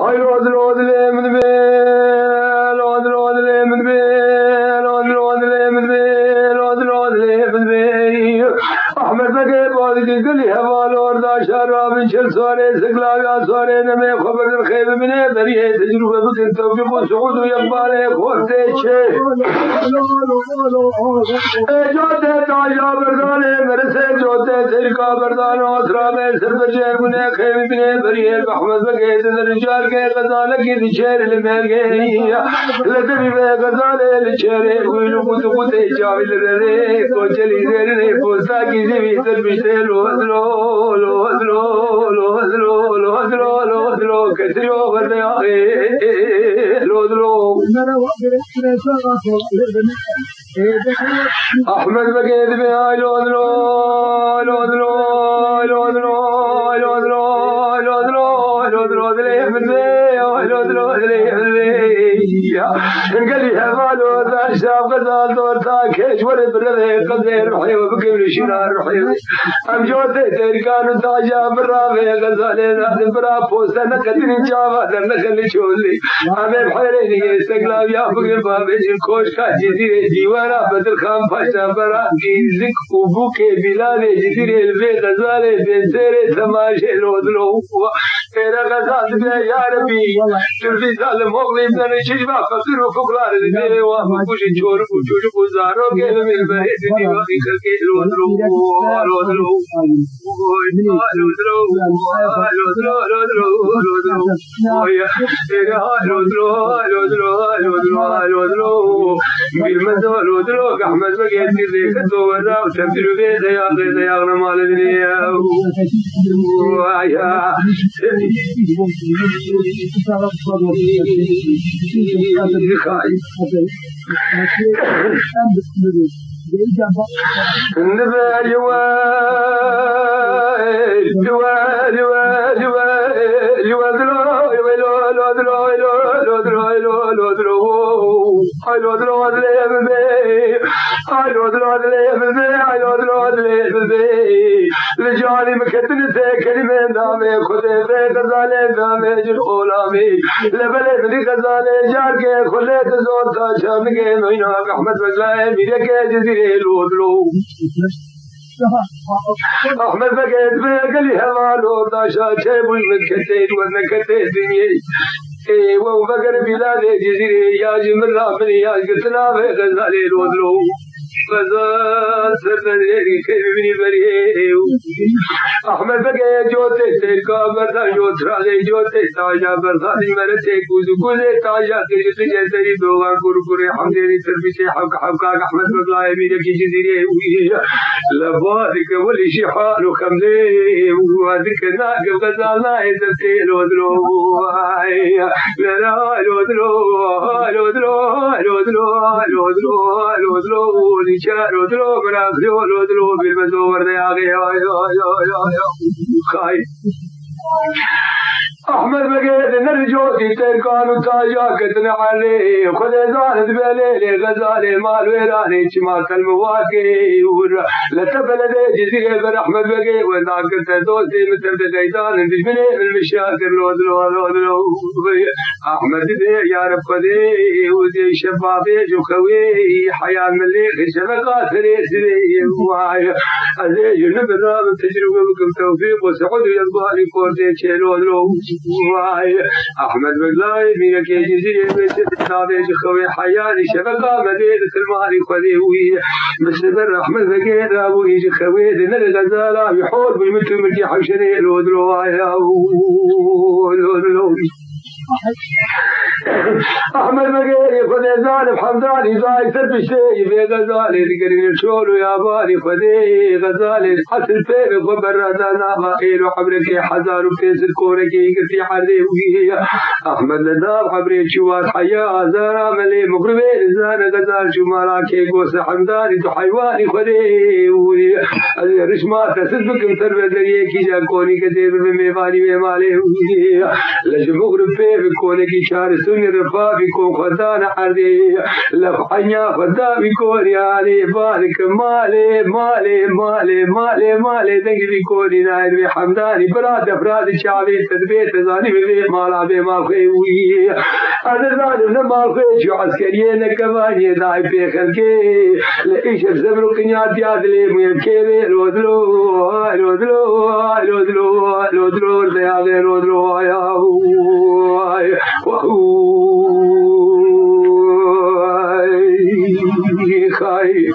هاي رود رود لي من بيل رود رود لي من بيل رود رود لي من بيل رود رود لي من بيل أحمد بقى بادي قلي هوالور دا شراب شل سواري سقلا سواري نمي خبر الخيب مني بريه تجربة بكن توفيق وسعود ويقبالي خوفتي شيء جوته تاجا برداني مرسي جوته تلقا بردان واسرامي سربر جير مني خيب مني بريه أحمد بقى الرجال کے غزالہ کی دشیر لمر گئی لدبی میں غزالے لچرے کوئی لوگ تو تے چاول رے کو چلی رے پوسا کی زوی تر بشتے لو کتریو ودیا لو احمد بقید میں آئی لو قال لي هبالو ذا شاب غزال دور تاكيش ورد برده قدير روحي وبكير شنار روحي ام جوتي تركان تاجا برافي غزالي ذات برا پوستا نقدرين جاوا در نخلي شولي امي بحيريني استقلاب يا بقر بابي جن خوش کا جزيري ديوانا بدر خان پاشا برا کی زك وبوكي بلالي جزيري البي غزالي بنسيري تماشي لودلو تیرا غزال بي يا ربي تلفي ظالم مغلي من الشجبا فقير وفقرار الدنيا ومكوش الجور وجوج وزارو كيف من البهيد ديواني خلقي الودرو بالمنزل احمد بقيت كذيك تودا وتبدل بيت يا غنم مال الدنيا لجاني مكتن سے کلمے نامے خدے بے غزالے نامے جن غلامی لبلے بلی غزالے جار کے کھلے زور تھا شام کے مہینہ احمد بغلائے میرے کے جزیرے لودلو احمد بقيت بقلي هوالو داشا شيبوي مكتين ونكتين دنيا ايه وبقر بلاد جزيري يا جمرة من يا قتنا بغزالي لودلو غزال سرنري كيمني بريه احمد بقيت جوتي تلقى بردا يوترا لي جوتي تاجا بردا مرتي كوزي تاجا تجي جزيري دوغا كوركوري حمدي تربيتي حبكا احمد بقلاي ميري جزيري لبارك ولي شحال وخمدي وهذيك ناقب غزالنا يدرتي لودلو لودلو براغلو لودلو بالمزور دي آگے خائی احمد بقيت نرجوتي تركان وتاجا كتن علي خذ زارد بليلي غزالي مال ويراني شمال المواقي لتبلد جزيرة بر احمد بقيت وذاك تدوسي مثل بقيدان بجمني المشاكر لودلو احمد بي يا رب خذي ودي شبابي جوخوي حياة مليخ شبقات ريسري ازي جنب الراب تجربة بكم توفيق وسعود يضبالي كورتي شيلودلو احمد بغلاي ميك جزيرة بتابع خوي حياني شبقة مدينة الماري خذيوي بسبر احمد بغير ابو يجي خوي دين الغزالة يحول بيمتو ملكي حشري لودلو احمد بقيت خذ زالف حمداني زاي سربشتي في غزالي ذكرني شولو يا باري خذي غزالي حسن فيك خبر رزانا غائل وحبرك حزار وكيس الكورك يقفي حردي وهي احمد لداب حبري شوار حياة زارا ملي مقربين زان غزال شمالا كيقوس حمداني تو حيواني خذي وهي رشمات تسدبك متربة ذريكي جاكوني كثير بميفاني ميمالي وهي لجم مقرب بکونه کی چارسونی رفا بکن خدا نحردی لفحنیا خدا بکن یعنی بارک مالی مالی مالی مالی مالی دنگی بکنی ناید بی حمدانی براد افراد شعبی تدبیت زانی بی مالا بی مال خیوی ادرزانی نمال خیوی جو عسکریه نکبانی دای پی خلقی لئیش افزبرو کنیات یاد لی مهمکه بی رودلو رودلو رودلو رودلو دیاغی رودلو آیاو خائی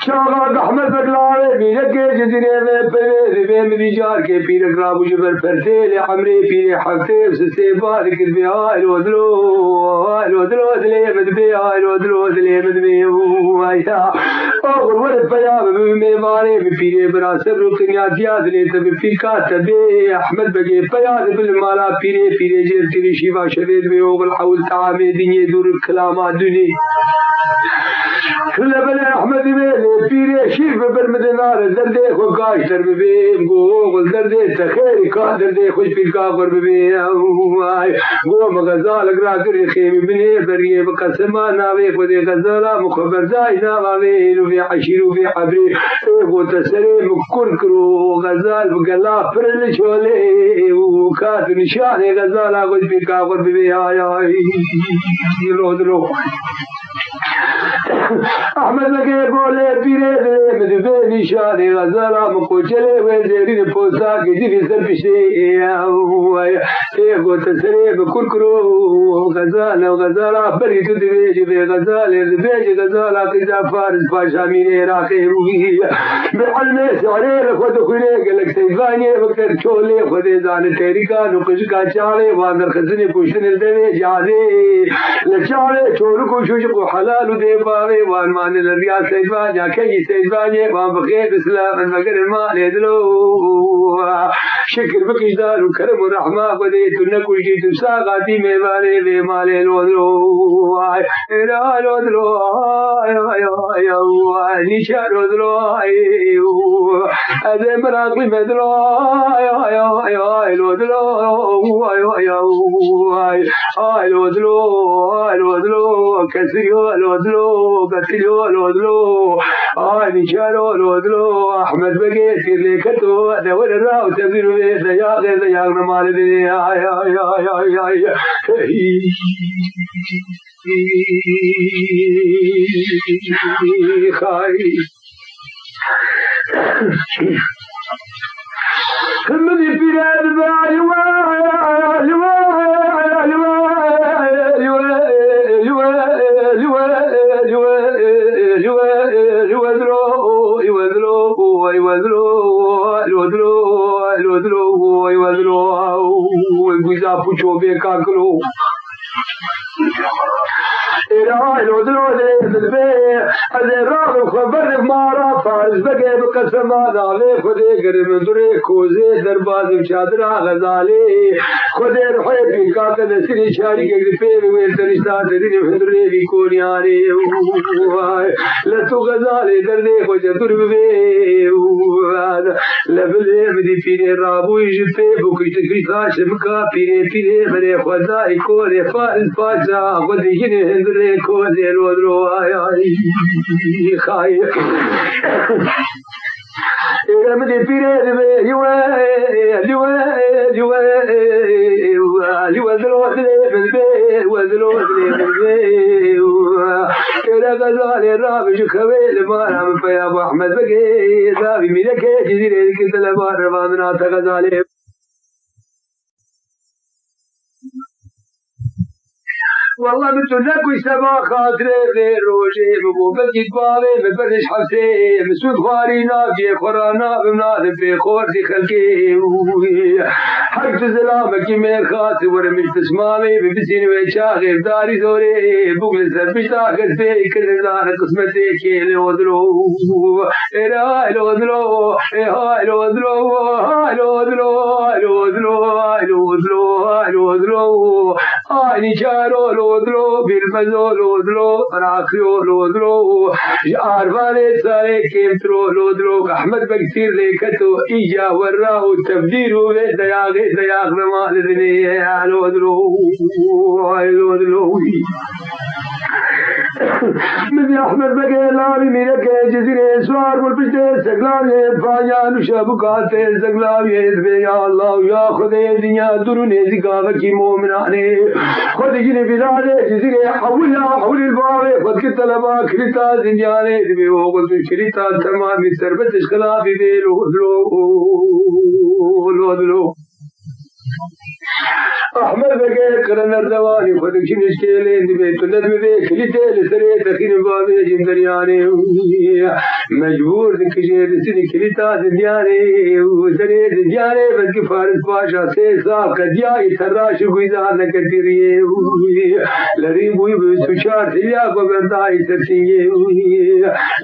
شاغاد احمد بگلارے میرے کے جزیرے میں پہلے بے مدیجار کے پیر اقراب جبر پرتیل حمرے پیر حفتیب سستے بارک بے آئے رودلو دلے مدبے آئے رودلو دلے مدبے آئیتا اور ورد پیاب میں مارے پیر برا سب رکنیات یاد لے تب پیر کا تبے احمد بگے پیاد بالمالا پیرے جیر تیری شیفہ شبید میں اوغل حول تعامی دنیا دور کلامات دنی لبن احمد میں پیرے شیف برمد نار دردے خو گاش در بیم گو غل دردے تخیر کا دردے خوش پیر کا قرب بیم گو مغزال اگرا کر خیم بنے بریے بقسمہ ناوے خود غزالہ مخبر دائی ناوے روی عشیر روی عبری گو تسرے مکر کرو غزال بگلا پرل چھولے کات نشان غزالہ خوش پیر کا قرب بیم آیا رو احمد لگے بولے پیرے دلے مدبے نشانے غزالہ مکو چلے ہوئے زیرین پوسا کی جبی سر پشتے ایگو تسرے بکر کرو غزالہ بری تو دبیج بے غزالے دبیج غزالہ قضا فارس پاشا مینے راقے روی بعلم سعریر خود خلے گلک سیفانے وقتر چھولے خود زان تحریکا نقش کا چاڑے واندر خزنے پوشتن الدوے جادے لچاڑے چھوڑ کو شوشق حلال دے باوے وان مان الریا سیفان یا کئی سیفانے وان بخیر اسلام مگر مال دلو شکر بکشدار و کرم و رحمہ بدے تو نکوشی تو ساقاتی میں بارے بے مالے لو دلو لو دلو نیچا رو دلو ادے مراقی میں دلو لو دلو لو دلو کسریو لو دلو قتلیو لو دلو نیچارو لو دلو احمد بگے تیر لے کتو دور راو تبیر وے دیاغ نمال دے آیا خائی مدی پیراد بائی پوچھو بے کا کرو راغ خبر مارا فارس بگے بقسم آدھاوے خودے گرم درے کوزے درباز چادرہ غزالے خودے رحے پینکا کدسری شاری کے گرپے ہوئے ترشتہ ترین فندرے بھی کونیانے لتو غزالے دردے خوش درب بے لبلے مدی پیرے رابوی جپے بکشت کشتا شمکا پیرے برے خدای کولے فارس پاشا خودی جنی ہندرے کوزے رو درو آیا خائی مدی پیرے دبے غزالے راب جو خویل مارا پیا ابو احمد بگے دابی میرے کے جزیرے کی طلبار رواندنا تھا غزالے والله بتو کوئی سبا خاطرے دے روزے بگو بگید باوے ببردش حفظے مسود خواری ناگے خورانا بمناد بے خور دی خلقے حق تزلام کی میں خاص ورمش تسمامے ببسین ویچاغے داری دورے بگل سر پشتا کرتے کردار قسمتے کھیلے ودلو ایرائے لودلو ایہائے لودلو آئے لودلو آئے لودلو آئے لودلو آئے لودلو آئے نیچارو لودلو بالمزو لودلو راخیو لودلو عرفانه ساره کمترو لودلو احمد بکثیر لیکتو ایجا وراو تبدیرو به دیاغ نمال دنیا لودلو من احمد بگے لاری میرے کے جزیرے سوار مل پشتے سگلاوی فاجان شبکات سگلاوی اسبے یا اللہ یا خود دنیا درنے زکاوہ کی مومنانے خود جنہیں بلادے جزیرے حولا حول الباوے خود کی طلبہ کھلتا زنجانے اسبے وقت کھلتا تمامی سربت اشخلافی دے لو احمد بگے کرنر دوانی خودک نشکیلے اندبے تلد میں بے کھلیتے لسرے تخین بابی جن دریانے مجبور دکشے دسنی کھلیتا دندیانے سرے دندیانے بلکہ فارس پاشا سے صاحب کدیائی تراش گویزان نکتی رہے لریب ہوئی بسوچار سیا کو بردائی سرسیے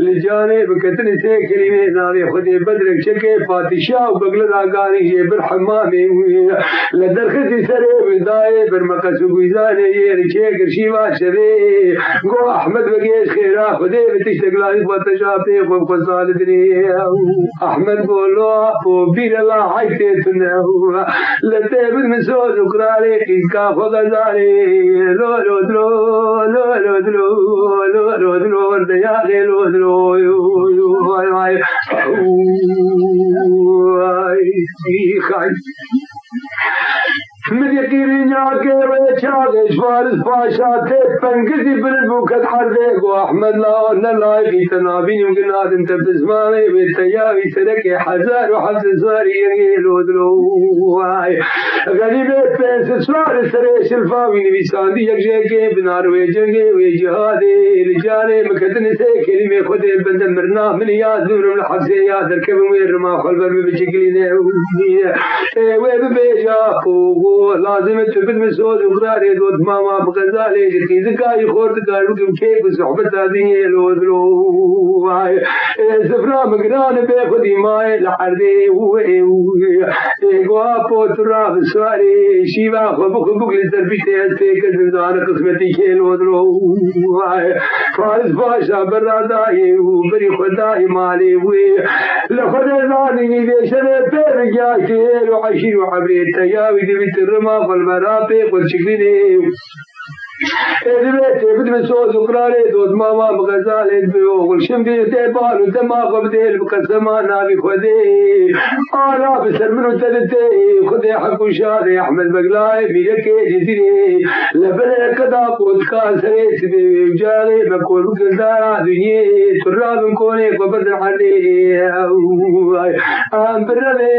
لجانے بکتن سے کریمے ناوے خود بدرک چکے پاتشاہ بگل راگانی یہ برحمامے لدرختی سرے ودائے برمقص گویزانے یہ رچے کرشیوہ شدے گو احمد بگیش خیرہ خودے بتشتگلائی باتشاپے خوب خصال دنے احمد بولو او بیر اللہ حیثے تنہو لتے بد مسود اکرارے قیدکا فغزارے لو لو دلو لو لو دلو لو لو دلو وردیاغے لو دلو من یقیری جاکے ویچاگے شوارز پاشا تھے پنگزی بلبوکت حردے گو احمد لا نلائقی تنابی نمکنات انت بزمانے ویتیاوی سرکے حزار و حفظ ساری ینگے لودلو غریبے پیس سوار سرے شلفاوی نویساندی یکشے کے بنار وی جنگے وی جہادے لجانے مکتن سے کلمے خودے بند مرنا من یاد دورم الحفظ یاد رکب ویرما خلبر میں بچکلی نے وی ببیجا پوگو لازم تبد مسود اقراري دوت ماما بغزالي جتي ذكاي خورت قالوا كيف صحبت هذه لودلو سفرا مقران بيخدي ماي لحردي قوابو تراب سواري شيبا خبق لتربيتي هستيك الزندان قسمتي كيلودلو فارس باشا براداي وبري خداي مالي لخد زاني بيشني بيرجاكي وعشير وحبريت تياوي دي الرما والمرافق والشكلين ادبت ابد مسود اقراري دود ماما بغزالي والشمدي تيبال ودماغ بديل بقسما نابي خدي آلا بسر منو تلتي خدي حق شاري احمد بقلاي بيلكي جزيري لبني قدا قد كاسري سبي وجاري بكل بقلدارا دنيا تراب مكوني قبرد الحدي ام برمي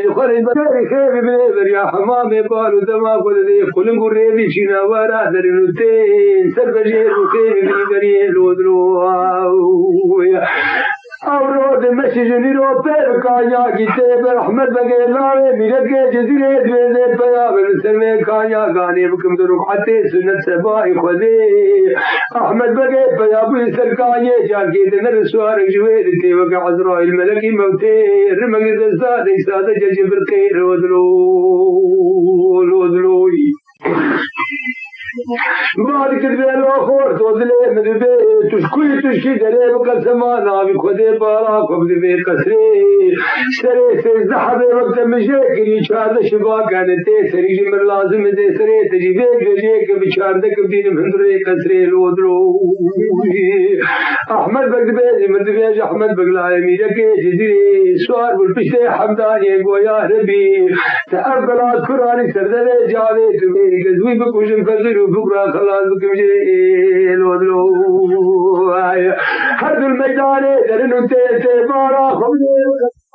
يخرج بداري خيبي بيبر يا حمامي بالو دماغ ودي قلنقو ريبي شنا ورا درنو سر بجیر وخير بني لودلو اورود مسجد رو پر کایا کیتے پر احمد بگے لاوے میرے کے جزیرے دوے پیا برسل میں کایا گانے بکم درو حتے سنت سبائی خدے احمد بگے پیا بو سرکانے جاگے دن رسوار جوے تے وقع عزرائیل ملکی موتے رمگ دزاد سادہ جبر خیر لودلو بارك البيل وخور توزلي مدبي تشكي دريب قسمان عبي خدي باراك وبدبي قسري سري سيزدحبي وقت مشاكل يشارد شباك عدتي سري جمر لازم دي سري تجيبيك بجيك بشاردك بدين مهندري قسري لودلو احمد بقدبي مدبي احمد بقلاي ميجاك جزيري سوار بالبشتي حمداني قويا ربي تأبلات قراني سردلي جاوي تبيري قزوي بكوشن فزر بكرة خلاص بكمجي لودلو حد الميدان درنو تيتي بارا خمدي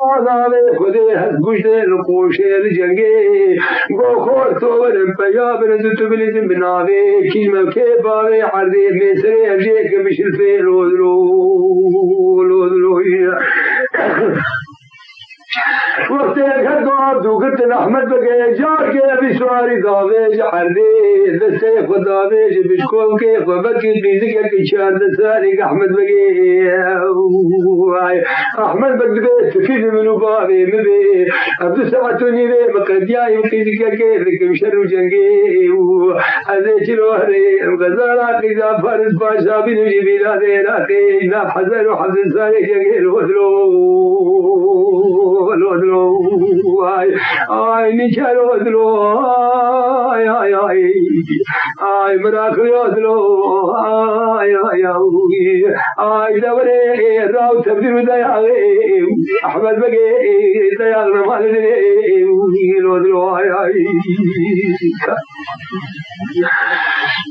آزاوي خدي حسبوشتي لقوشي لجنگي گو خور تورم پياب رزتو بلزم بناوي كيما كيباوي حردي ميسري افجيك مشرفي لودلو وقت يكد عبدو قلت أحمد بقى جار كيف بسواري ضابيج حردي دستي خدابيج بشكون كيف وبكي بيزك الشان دسالي أحمد بقى أحمد بقى تكيد من بابي مبي عبد ساعتوني بي مقدياي وكيزك كيف مشر جنگي هذا شلوري غزالة إذا فارس باشا بنجي بلادي لاتي نا حزن وحزن سالي جنگي الودلو آي نشال ودلو آي مراك الودلو آي دوري راو تبدير دياغي أحمد بقي دياغ نمال الودلو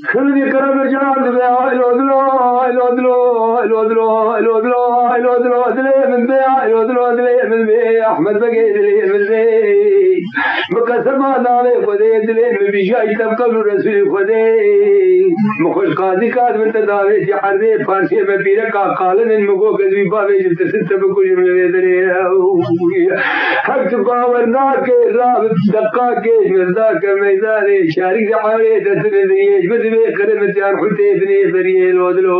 خلني كرم الجنان دبيع الودلو من بيع الودلو من بيع أحمد بقي دليل من بيع مقسم ناوي خدي دليل من بيشاي تبقى رسول خدي مخش قاضي كاد من تداوي جحردي فارسي में पीरे का कालन इन मुगो गजबी बावे जब तसित तब कुछ मिले दरे हक पावर ना के राव दक्का के मिर्दा के मैदान शारिक जहारे दसने दिए बदवे करे में त्यार खुदे इतने दरिए लोदलो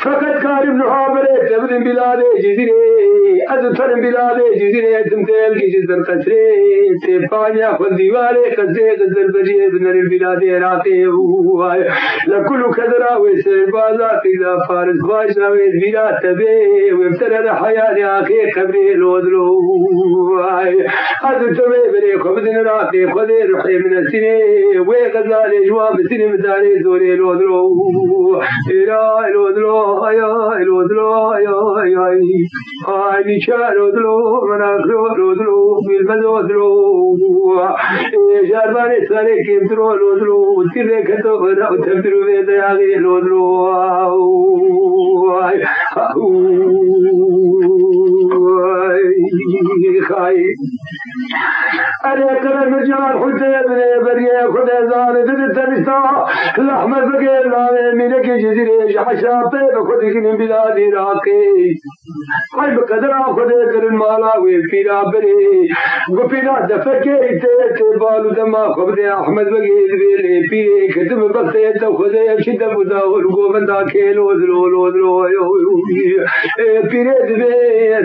فقط كارم نحابره تبدن بلاده جزيره أدثر بلاده جزيره تمثال کی جزر قصره تبانيا خود دیواره قصره قصر بجيه بنر البلاده راته لكل كدرا ويسر بازات إذا فارس باشا ويدبيرا تبه وابترد حيان آخي قبره لودلو أدثر بره خبدن راته خود رحي من السنه وغزال جواب سنه مداره زوره لودلو الودلو الودلو نشال الودلو مناخلو الودلو بالمزودلو جاربان ساري كيمترو الودلو تيري كتو راو تبدرو بيداغي الودلو خاي أري كرم جار حجة بني بريه خد زار دد تنستا الأحمد بقير نامه مينك جزيره حشاطه بخد كن بلادي راقي هاي بقدر خد کرن مالا وي پیرا بري گپينا دفكه ته بالو دما خبر احمد بقير بيلي پيري ختم بخته تو خد شد بدا گوبندا کھیلو لو پيري دبي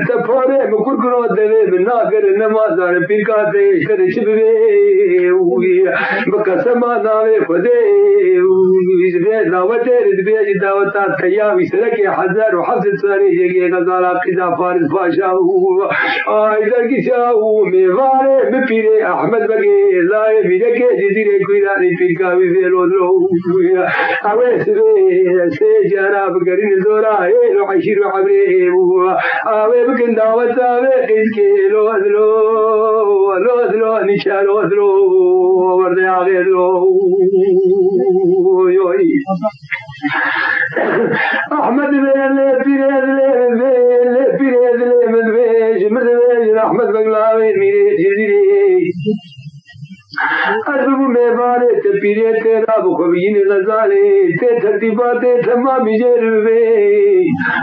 تفاره مكركرو دبي بناگر نمازار پير کا دے کرے شبي بقسم ناوي خدي دعوت ردبي دعوت كيا وسلك حذر وحفظ ساري جگه غزال قضا فارس باشا ايدر کی شاو میوارے مپیرے احمد بگے لائے میرے کے جزیرے کوئی رانی پیر کا بھی لو اوے سے جناب کرین زورا اے لو عشیر حبرے اوے بکن دعوت اوے اس کے لو نشال لو ورد آگے لو أحمد بيريد من بيج أحمد بقلاوي ميري جزيري أربو ميباري تبيري تيرا بخبين غزالي ترتيباتي تمام جربي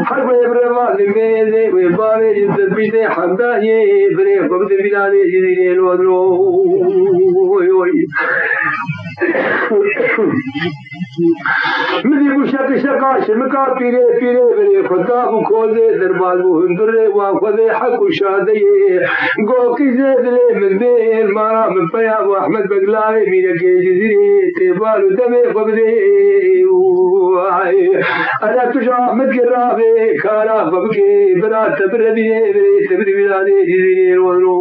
حرب إبراهيم ميزي ويباري جزر بيتي حمداني بري خبز بلادي جزيري الودرو مدي بوشك شقاش مكا پيري بري خدا بو خوزي دربار بو هندره وخذي حق شادي گو کی زدلي من بير مارا من پيا احمد بقلاوي ميرا کے جزيري تبالو دمي خبدي انا تجا احمد قرابي كارا ببكي برا تبردي تبردي بلادي جزيري الودرو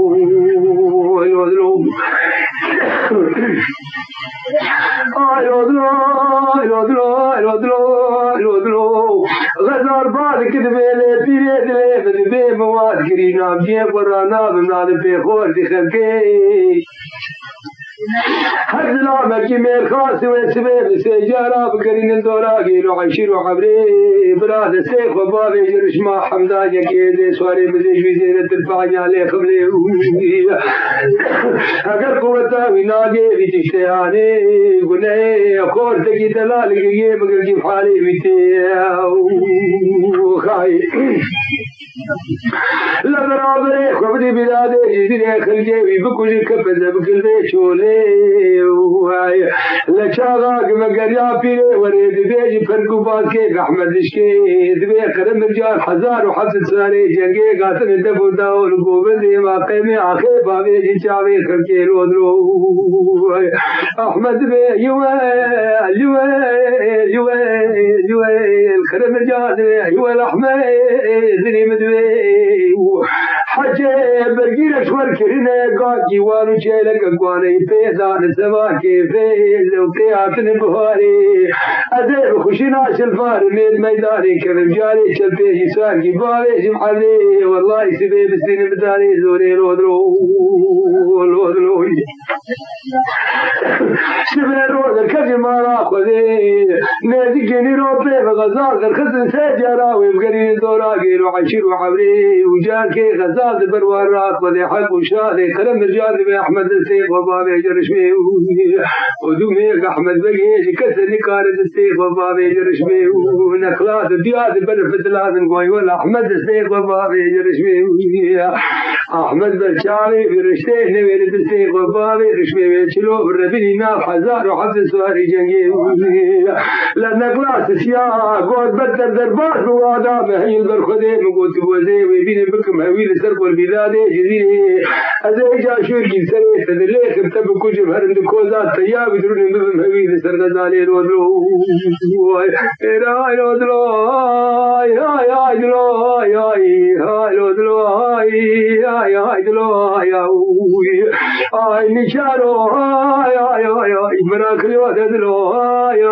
الودلو غزار بعد كدبيلي بيري دلي بدبي مواد كرينا بجيب ورانا بمناد بيخور دي خلقي هر ظلامك مير خاص وسبب سجارة بكرين الدوراقي لو عشير وحبري براد السيخ وبابي جرش ما حمدان يكيد سواري مزيج وزينة الفاني عليه خبلي اگر قوتا وناقي بتشتياني قلني اخور تقي تلالك مگر جيب حالي بيتي خاي لا برابر خبري بلادي جديد خلقي بكل كبز بكل شولي لا شاغاق مگر يا بيري وريد بيجي فرقو باسكي احمد اشكي دبي قرم رجال حزار وحفظ ساري جنگي قاتل دبو داول قوبندي ما قيمي اخي بابي جي شاوي خلقي رودرو احمد بي يويل قرم رجال يويل احمد زني مدوي حجي برقير اشوار كرنا قاقي وانو شيلك اقواني بيضان سواكي فيز وقياتن بخاري ادير خشناش الفار ميد ميداني كرجالي شبيجي ساكي باري جمحلي والله سبي بسين بداني زوري الودرو سبي الودر كجي مارا خذي نادي جني روبي بغزال در خزن سجارا ويبقري دوراقي وعشير وحبري وجاكي غزال بروارات وذي حق وشادي كرم رجال بأحمد السيف وبابي جرشمي ودوميك أحمد بقيش كسر نكارد السيف وبابي جرشمي ونخلاص دياد بنفت لازم قوي ولا أحمد السيف وبابي جرشمي أحمد بالشاري برشتين نويرد السيف وبابي رشمي ويشلو بالربيني ناف حزار وحفظ سواري جنجي لأن نخلاص سياق قوت بدر دربات بوادا مهيل برخدي مقوت بوزي ويبيني بكم هويل سرق والبلاد جزيري أزي جاشور كي سري تدليخ ارتب كجب هرم دكوزات طياب يدروني بفم هويل سرقزالي الودلو هاي الودلو هاي الودلو هاي الودلو هاي الودلو هاي نشارو هاي مناكلي ودلو هاي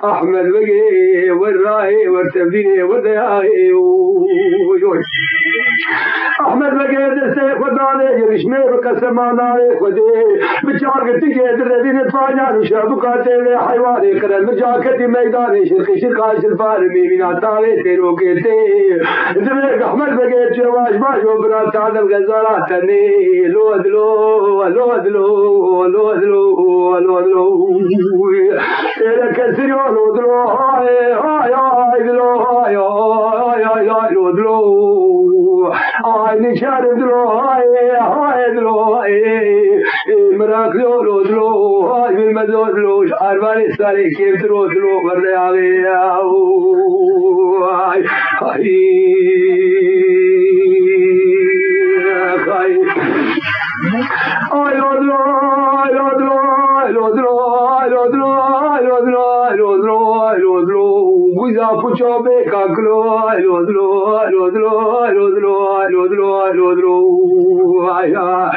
أحمد بقي والراهي والتبديني والدياهي أحمد بقي السيخ وداني يرشمي بقسماني خدي بجاك تجي الذين تفاجأ وشابكاتي لي حيواني كرم بجاكتي ميداني شرقاش الفارمي من عطاري تيروكيتي دميك أحمد بقي جواش باشو برات على الغزالات تني لو إلى كسر ولودلو هاي لودلو هاي نشار دلو هاي دلو مراك لودلو هاي بالمدودلو أربعة سالي كيف ترودلو برا عليه هاي Guza pucho be kaklo aya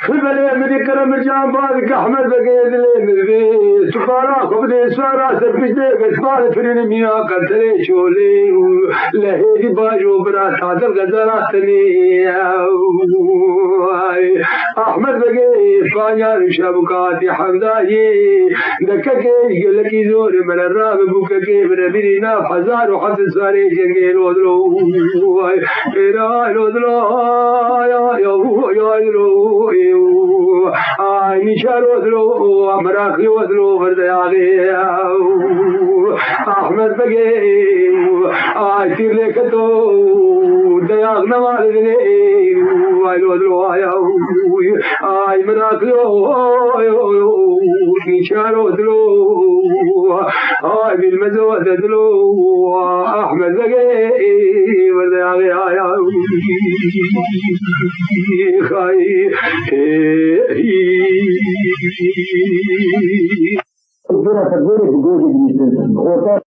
خبري من كرم الجامبار كأحمد بقيد لي سفارة خبري سفارة سربجدي قسمار فرين ميا قتلي شولي لهيدي باجو برات هذا الغزارات تني أحمد بقيد فانيا رشابكاتي حمداي دككي لكي زور من الراب بوككي بربيني ناف حزار وحد ساري جنگي لودلو لودلو يا نشار ودلو امراخي ودلو بردياغي احمد بقي تير لكتو دياغ نوالدني ودلو اي مراخي نشار ودلو بالمزود دلو احمد بقي بردياغي خاي الدنيا تقول